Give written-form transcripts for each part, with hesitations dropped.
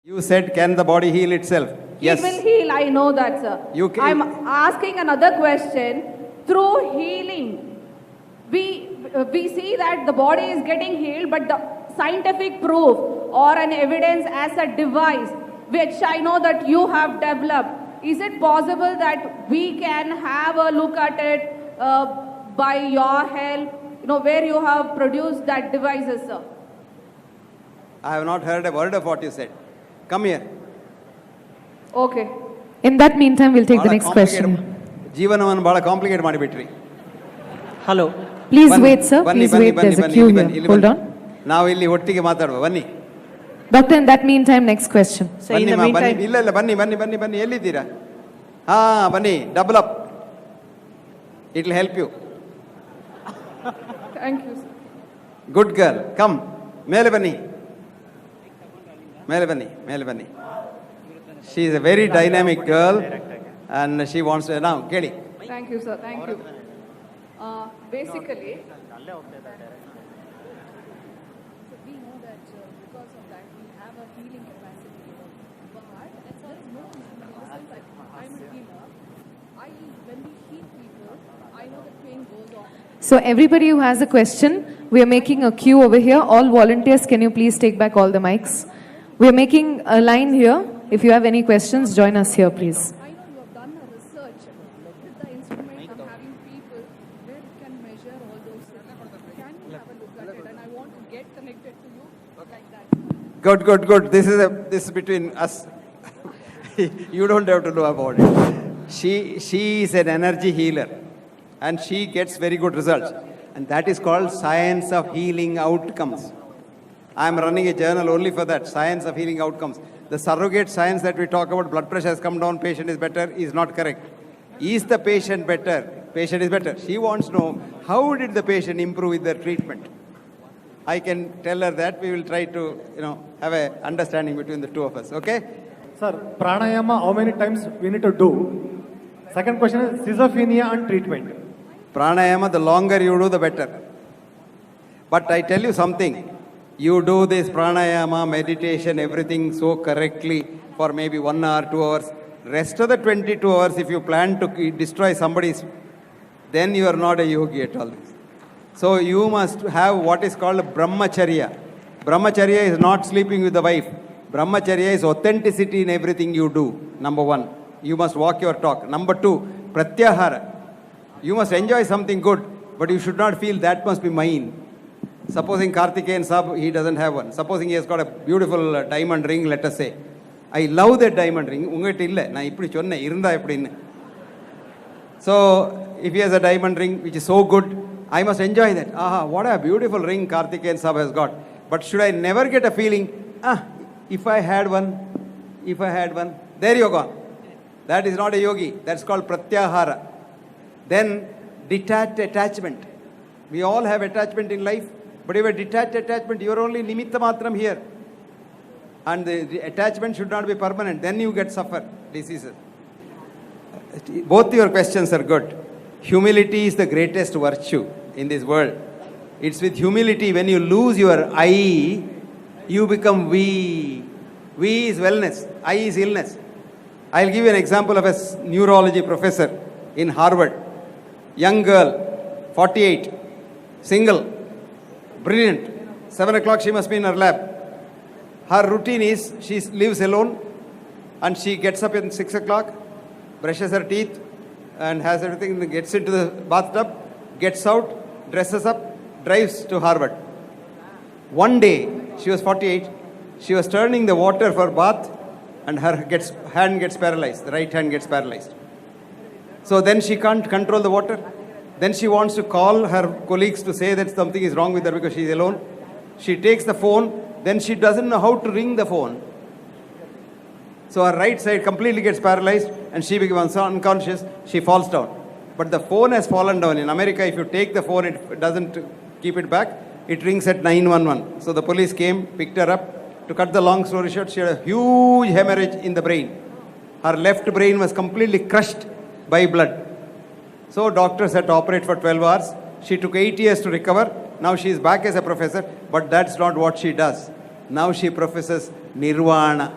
You said, can the body heal itself? Yes. It will heal, I know that, sir. I'm asking another question. Through healing, we see that the body is getting healed, but the scientific proof or an evidence as a device, which I know that you have developed, is it possible that we can have a look at it by your help, where you have produced that devices, sir? I have not heard a word of what you said. Come here. Okay. In that meantime, we'll take the next question. ಜೀವನವನ್ನು ಬಹಳ complicate ಮಾಡಿಬಿಟ್ರಿ. Hello. Please wait, sir. Please wait. There's a queue here. Hold on. ನಾವು ಇಲ್ಲಿ ಒಟ್ಟಿಗೆ ಮಾತಾಡುವ ಬನ್ನಿ. Doctor, in that meantime, next question. So in the meantime, ಇಲ್ಲ ಬನ್ನಿ ಎಲ್ಲಿದ್ದೀರಾ? ಹಾ ಬನ್ನಿ, double up. It will help you. Thank you, sir. Good girl. Come. ಮೇಲೆ ಬನ್ನಿ. She is a very dynamic girl and she wants to now ಕೇಳಿ. Thank you, sir. Thank you. Basically, we know that because of that we have a healing capacity. But there is no medicine that I'm a healer. When we heal people, I know the pain goes on. So everybody who has a question, we are making a queue over here. All volunteers, can you please take back all the mics? We are making a line here. If you have any questions, join us here, please. I know you have done a research with the instruments of having people where you can measure all those things. Can you have a look at it? And I want to get connected to you like that. Good. This is between us. You don't have to know about it. She is an energy healer and she gets very good results. And that is called science of healing outcomes. I am running a journal only for that, science of healing outcomes. The surrogate science that we talk about, blood pressure has come down, patient is better, is not correct. Is the patient better? Patient is better. She wants to know, how did the patient improve with their treatment? I can tell her that. We will try to, have a understanding between the two of us, okay? Sir, pranayama, how many times we need to do? Second question is schizophrenia and treatment. Pranayama, the longer you do, the better. But I tell you something. You do this pranayama, meditation, everything so correctly for maybe 1 hour, 2 hours. Rest of the 22 hours, if you plan to destroy somebody's, then you are not a yogi at all. So you must have what is called brahmacharya. Brahmacharya is not sleeping with the wife. Brahmacharya is authenticity in everything you do. Number 1, you must walk your talk. Number 2, pratyahara. You must enjoy something good, but you should not feel that must be mine. Supposing Karthikeyan Sab, he doesn't have one. Supposing he has got a beautiful diamond ring, let us say. I love that diamond ring. So, if he has a diamond ring which is so good, I must enjoy that. What a beautiful ring Karthikeyan Sab has got. But should I never get a feeling, if I had one, there you go. That is not a yogi. That's called pratyahara. Then, detached attachment. We all have attachment in life. But if a detached attachment, you are only nimitta matram here. And the attachment should not be permanent. Then you get suffer diseases. Both your questions are good. Humility is the greatest virtue in this world. It's with humility when you lose your I, you become we. We is wellness. I is illness. I'll give you an example of a neurology professor in Harvard. Young girl, 48, single. Brilliant. 7 o'clock she must be in her lab. Her routine is she lives alone and she gets up at 6 o'clock, brushes her teeth and has everything, gets into the bathtub, gets out, dresses up, drives to Harvard. One day, she was 48, she was turning the water for bath and her hand gets paralyzed, the right hand gets paralyzed. So then she can't control the water. Then she wants to call her colleagues to say that something is wrong with her because she is alone. She takes the phone, then she doesn't know how to ring the phone. So her right side completely gets paralyzed and she becomes unconscious, she falls down. But the phone has fallen down. In America, if you take the phone, it doesn't keep it back, it rings at 911. So the police came, picked her up. To cut the long story short, she had a huge hemorrhage in the brain. Her left brain was completely crushed by blood. So doctors had to operate for 12 hours. She took 8 years to recover. Now she is back as a professor, but that's not what she does. Now she professes nirvana.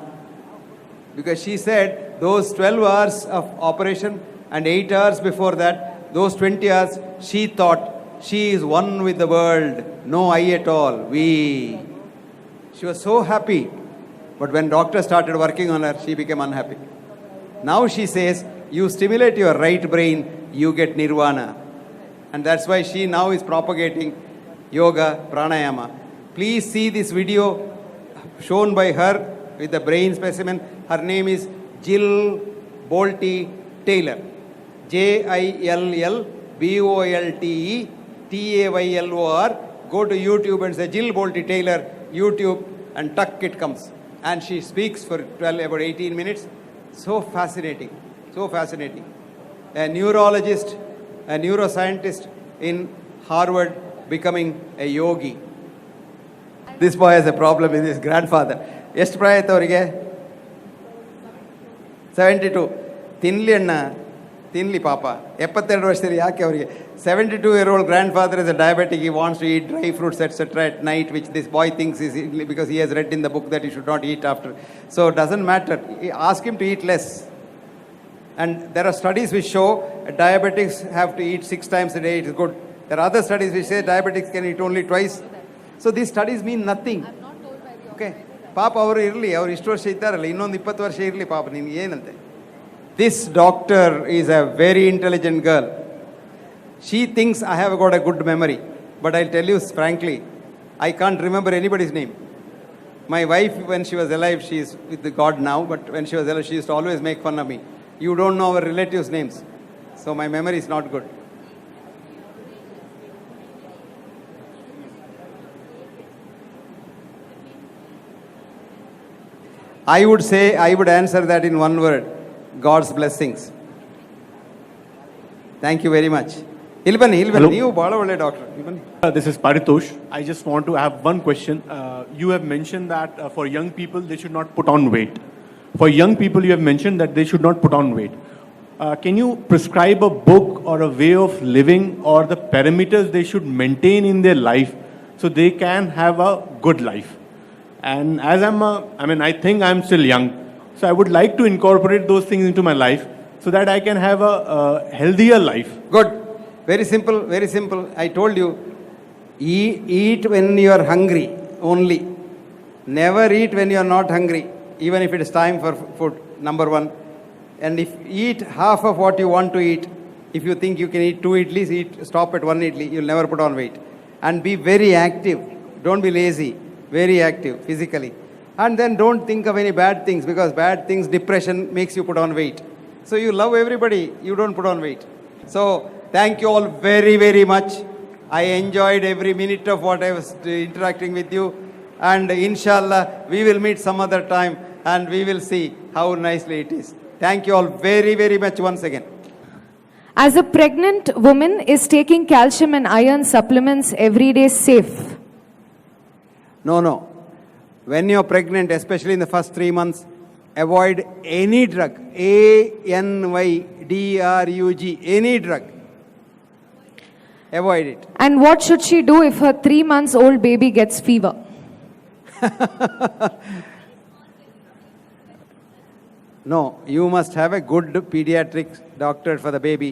Because she said those 12 hours of operation and 8 hours before that, those 20 hours, she thought she is one with the world. No I at all. We. She was so happy. But when doctor started working on her, she became unhappy. Now she says, you stimulate your right brain, you get nirvana. And that's why she now is propagating yoga, pranayama. Please see this video shown by her with the brain specimen. Her name is Jill Bolte Taylor. JILLBOLTE Go to YouTube and say Jill Bolte Taylor, YouTube, and tuck it comes. And she speaks for about 18 minutes. So fascinating, so fascinating. A neurologist, a neuroscientist in Harvard becoming a yogi. This boy has a problem with his grandfather. ಎಷ್ಟು ಪ್ರಾಯ ಆಯ್ತು ಅವರಿಗೆ? 72. ತಿನ್ಲಿ ಅಣ್ಣ, ತಿನ್ಲಿ ಪಾಪ. 72 ವರ್ಷದಲ್ಲಿ ಯಾಕೆ ಅವರಿಗೆ? 72-year-old grandfather is a diabetic. He wants to eat dry fruits, etc. at night, which this boy thinks is because he has read in the book that he should not eat after. So it doesn't matter. Ask him to eat less. And there are studies which show diabetics have to eat 6 times a day. It is good. There are other studies which say diabetics can eat only twice. So these studies mean nothing. Okay. ಪಾಪ ಅವರು ಇರಲಿ, ಅವ್ರು ಇಷ್ಟು ವರ್ಷ ಇದ್ದಾರಲ್ಲ, ಇನ್ನೊಂದು 20 ವರ್ಷ ಇರಲಿ ಪಾಪ, ನಿನ್ಗೆ ಏನಂತೆ? This doctor is a very intelligent girl. She thinks I have got a good memory. But I'll tell you frankly, I can't remember anybody's name. My wife, when she was alive, she is with God now, but when she was alive, she used to always make fun of me. You don't know our relatives' names. So my memory is not good. I would answer that in one word: God's blessings. Thank you very much. Ilbani, you bala ಒಳ್ಳೆ doctor. This is Paritosh. I just want to have one question. You have mentioned that for young people, they should not put on weight. For young people, you have mentioned that they should not put on weight. Can you prescribe a book or a way of living or the parameters they should maintain in their life so they can have a good life? And as I think I'm still young, so I would like to incorporate those things into my life so that I can have a healthier life. Good. Very simple, very simple. I told you, eat when you are hungry only. Never eat when you are not hungry, even if it is time for food, number one. And if eat half of what you want to eat, if you think you can eat 2 idlis, stop at 1 idli, you'll never put on weight. And be very active. Don't be lazy. Very active physically. And then don't think of any bad things, because bad things, depression makes you put on weight. So you love everybody, you don't put on weight. So thank you all very, very much. I enjoyed every minute of what I was interacting with you. And inshallah, we will meet some other time and we will see how nicely it is. Thank you all very, very much once again. As a pregnant woman, is taking calcium and iron supplements every day safe? No. When you're pregnant, especially in the first 3 months, avoid any drug. ANYDRUG, any drug. Avoid it. And what should she do if her 3 months old baby gets fever? No, you must have a good pediatric doctor for the baby.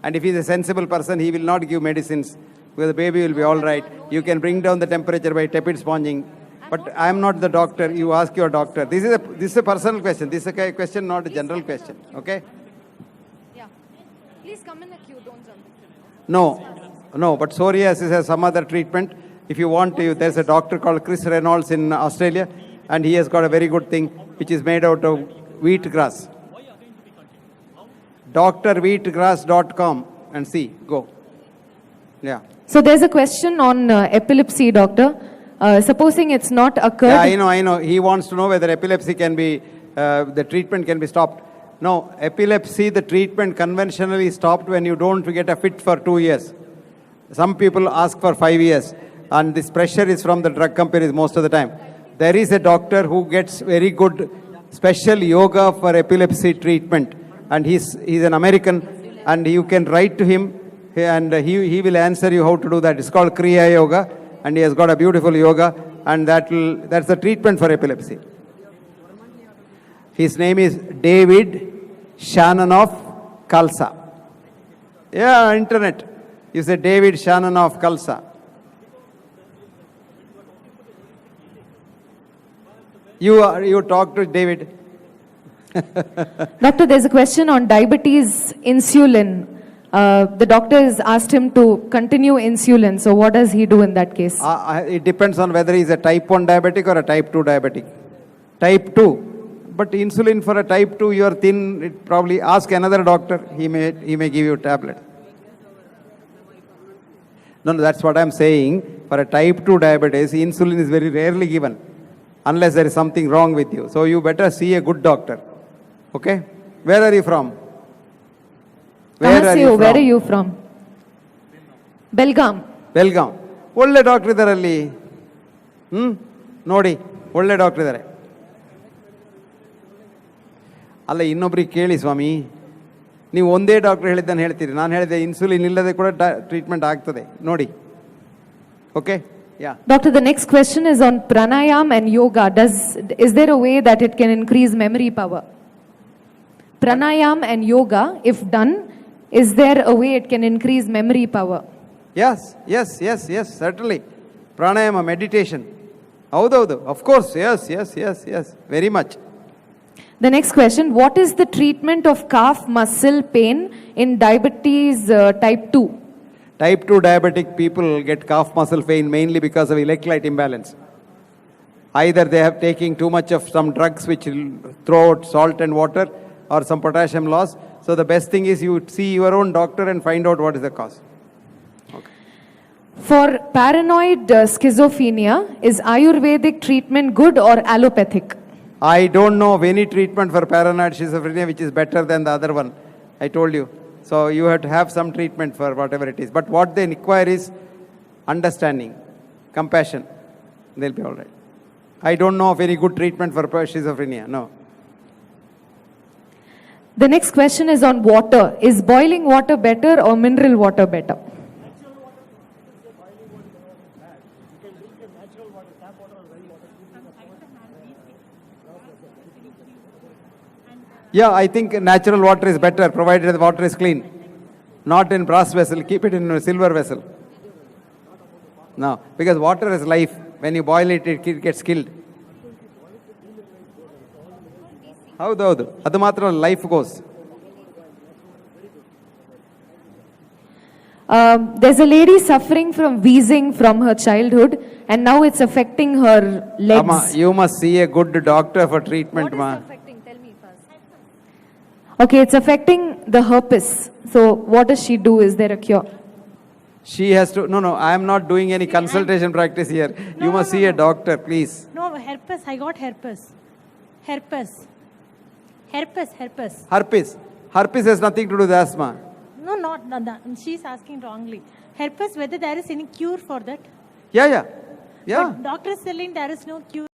And if he's a sensible person, he will not give medicines, because the baby will be all right. You can bring down the temperature by tepid sponging. But I am not the doctor. You ask your doctor. This is a personal question. This is a question, not a general question. Okay? Yeah. Please come in the queue. Don't jump. No. But psoriasis has some other treatment. If you want to, there's a doctor called Chris Reynolds in Australia, and he has got a very good thing, which is made out of wheat grass. drwheatgrass.com and see. Go. Yeah. So there's a question on epilepsy, doctor. Supposing it's not occurred. Yeah, I know. He wants to know whether epilepsy can be, the treatment can be stopped. No, epilepsy, the treatment conventionally stopped when you don't get a fit for 2 years. Some people ask for 5 years, and this pressure is from the drug companies most of the time. There is a doctor who gets very good special yoga for epilepsy treatment, and he's an American, and you can write to him, and he will answer you how to do that. It's called Kriya Yoga, and he has got a beautiful yoga, and that's the treatment for epilepsy. His name is David Shannon of Khalsa. Yeah, internet. You say David Shannon of Khalsa. You talk to David. Doctor, there's a question on diabetes insulin. The doctor has asked him to continue insulin. So what does he do in that case? It depends on whether he's a type 1 diabetic or a type 2 diabetic. Type 2. But insulin for a type 2, you are thin, it probably ask another doctor. He may give you a tablet. No, that's what I'm saying. For a type 2 diabetes, insulin is very rarely given unless there is something wrong with you. So you better see a good doctor. Okay? Where are you from? Where are you from? Belgaum. Belgaum. ಒಳ್ಳೆ doctor ಇದ್ದಾರೆ ಅಲ್ಲಿ. ನೋಡಿ, ಒಳ್ಳೆ doctor ಇದ್ದಾರೆ. ಅಲ್ಲ, ಇನ್ನೊಬ್ರಿಗೆ ಕೇಳಿ ಸ್ವಾಮಿ. ನೀವು ಒಂದೇ ಡಾಕ್ಟರ್ ಹೇಳಿದ್ದನ್ನು ಹೇಳ್ತೀರಿ. ನಾನು ಹೇಳಿದೆ ಇನ್ಸುಲಿನ್ ಇಲ್ಲದೆ ಕೂಡ ಟ್ರೀಟ್ಮೆಂಟ್ ಆಗ್ತದೆ. ನೋಡಿ. Okay? Yeah. Doctor, the next question is on pranayam and yoga. Is there a way that it can increase memory power? Pranayam and yoga, if done, is there a way it can increase memory power? Yes, certainly. Pranayama, meditation. ಹೌದೌದು. Of course, yes. Very much. The next question, what is the treatment of calf muscle pain in diabetes type 2? Type 2 diabetic people get calf muscle pain mainly because of electrolyte imbalance. Either they have taking too much of some drugs which will throw out salt and water or some potassium loss. So the best thing is you see your own doctor and find out what is the cause. For paranoid schizophrenia, is Ayurvedic treatment good or allopathic? I don't know of any treatment for paranoid schizophrenia which is better than the other one. I told you. So you have to have some treatment for whatever it is. But what they require is understanding, compassion. They'll be all right. I don't know of any good treatment for schizophrenia. No. The next question is on water. Is boiling water better or mineral water better? Yeah, I think natural water is better provided the water is clean. Not in brass vessel, keep it in a silver vessel. No, because water is life. When you boil it, it gets killed. ಹೌದೌದು, ಅದು ಮಾತ್ರ life goes. There's a lady suffering from wheezing from her childhood and now it's affecting her legs. Amma, you must see a good doctor for treatment, ma. Affecting? Tell me first. Okay, it's affecting the herpes. So what does she do? Is there a cure? She has to, no, I am not doing any consultation practice here. You must see a doctor, please. No, herpes, I got herpes. Herpes. Herpes has nothing to do with asthma. No, not, she's asking wrongly. Herpes, whether there is any cure for that? Yeah. But doctor is telling there is no cure.